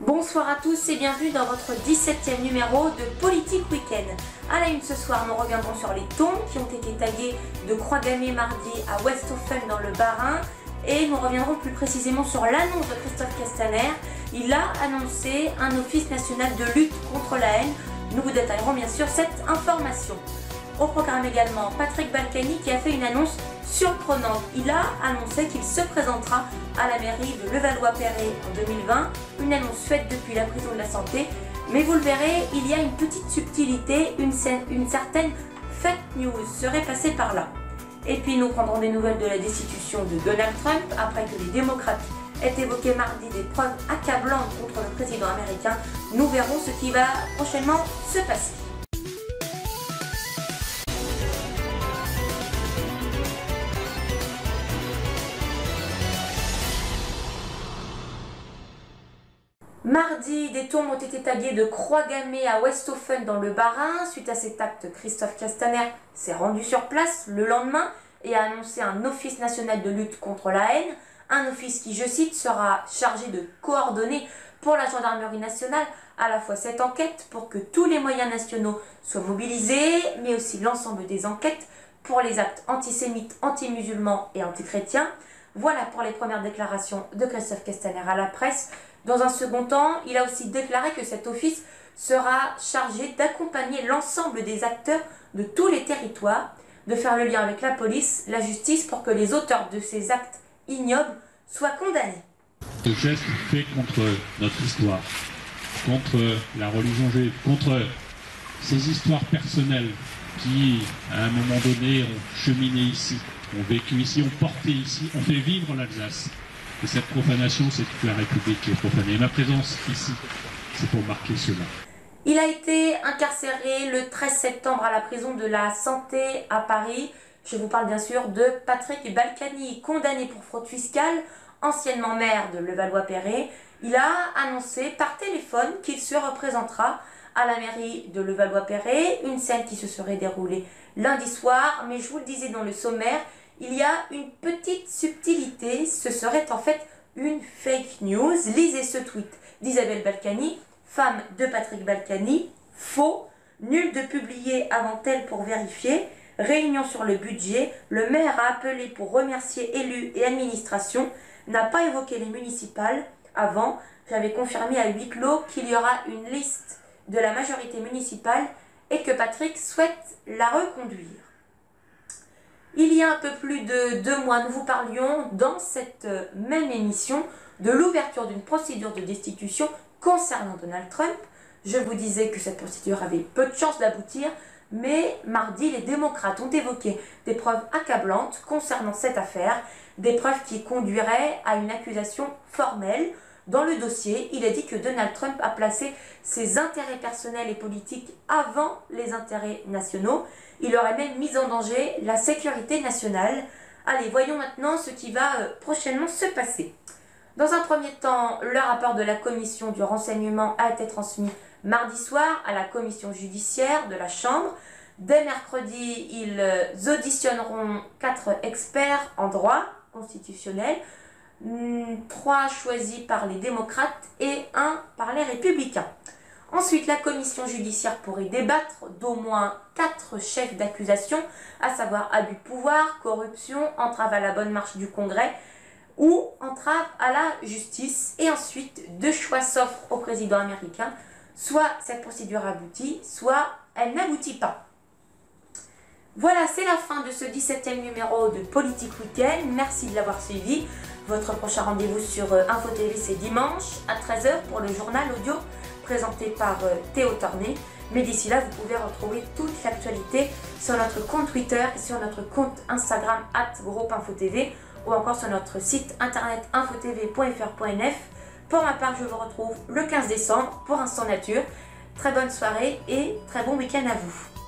Bonsoir à tous et bienvenue dans votre 17e numéro de Politique Week-end. À la une ce soir, nous reviendrons sur les tombes qui ont été taguées de croix gammées mardi à Westhoffen dans le Bas-Rhin et nous reviendrons plus précisément sur l'annonce de Christophe Castaner. Il a annoncé un office national de lutte contre la haine. Nous vous détaillerons bien sûr cette information. Au programme également, Patrick Balkany qui a fait une annonce surprenante. Il a annoncé qu'il se présentera à la mairie de Levallois-Perret en 2020, une annonce faite depuis la prison de la Santé. Mais vous le verrez, il y a une petite subtilité, une certaine fake news serait passée par là. Et puis nous prendrons des nouvelles de la destitution de Donald Trump après que les démocrates aient évoqué mardi des preuves accablantes contre le président américain. Nous verrons ce qui va prochainement se passer. Mardi, des tombes ont été taguées de croix gammées à Westhoffen dans le Bas-Rhin. Suite à cet acte, Christophe Castaner s'est rendu sur place le lendemain et a annoncé un office national de lutte contre la haine. Un office qui, je cite, sera chargé de coordonner pour la gendarmerie nationale à la fois cette enquête pour que tous les moyens nationaux soient mobilisés, mais aussi l'ensemble des enquêtes pour les actes antisémites, anti-musulmans et anti-chrétiens. Voilà pour les premières déclarations de Christophe Castaner à la presse. Dans un second temps, il a aussi déclaré que cet office sera chargé d'accompagner l'ensemble des acteurs de tous les territoires, de faire le lien avec la police, la justice pour que les auteurs de ces actes ignobles soient condamnés. Ce geste fait contre notre histoire, contre la religion juive, contre ces histoires personnelles qui, à un moment donné, ont cheminé ici, ont vécu ici, ont porté ici, ont fait vivre l'Alsace. Et cette profanation, c'est toute la République qui est profanée. Et ma présence ici, c'est pour marquer cela. Il a été incarcéré le 13 septembre à la prison de la Santé à Paris. Je vous parle bien sûr de Patrick Balkany, condamné pour fraude fiscale, anciennement maire de Levallois-Perret. Il a annoncé par téléphone qu'il se représentera à la mairie de Levallois-Perret, une scène qui se serait déroulée lundi soir. Mais je vous le disais dans le sommaire, il y a une petite subtilité, ce serait en fait une fake news. Lisez ce tweet d'Isabelle Balkany, femme de Patrick Balkany, faux, nul de publier avant elle pour vérifier, réunion sur le budget, le maire a appelé pour remercier élus et administration, n'a pas évoqué les municipales, avant j'avais confirmé à huis clos qu'il y aura une liste de la majorité municipale et que Patrick souhaite la reconduire. Il y a un peu plus de 2 mois, nous vous parlions dans cette même émission de l'ouverture d'une procédure de destitution concernant Donald Trump. Je vous disais que cette procédure avait peu de chances d'aboutir, mais mardi, les démocrates ont évoqué des preuves accablantes concernant cette affaire, des preuves qui conduiraient à une accusation formelle. Dans le dossier, il est dit que Donald Trump a placé ses intérêts personnels et politiques avant les intérêts nationaux. Il aurait même mis en danger la sécurité nationale. Allez, voyons maintenant ce qui va prochainement se passer. Dans un premier temps, le rapport de la commission du renseignement a été transmis mardi soir à la commission judiciaire de la Chambre. Dès mercredi, ils auditionneront 4 experts en droit constitutionnel, 3 choisis par les démocrates et 1 par les républicains. Ensuite, la commission judiciaire pourrait débattre d'au moins 4 chefs d'accusation, à savoir abus de pouvoir, corruption, entrave à la bonne marche du Congrès ou entrave à la justice. Et ensuite, 2 choix s'offrent au président américain. Soit cette procédure aboutit, soit elle n'aboutit pas. Voilà, c'est la fin de ce 17e numéro de Politique Week-end. Merci de l'avoir suivi. Votre prochain rendez-vous sur Info TV, c'est dimanche à 13 h pour le journal audio présenté par Théo Torné. Mais d'ici là, vous pouvez retrouver toute l'actualité sur notre compte Twitter et sur notre compte Instagram @groupeinfotv ou encore sur notre site internet infotv.fr.nf. Pour ma part, je vous retrouve le 15 décembre pour Instant Nature. Très bonne soirée et très bon week-end à vous.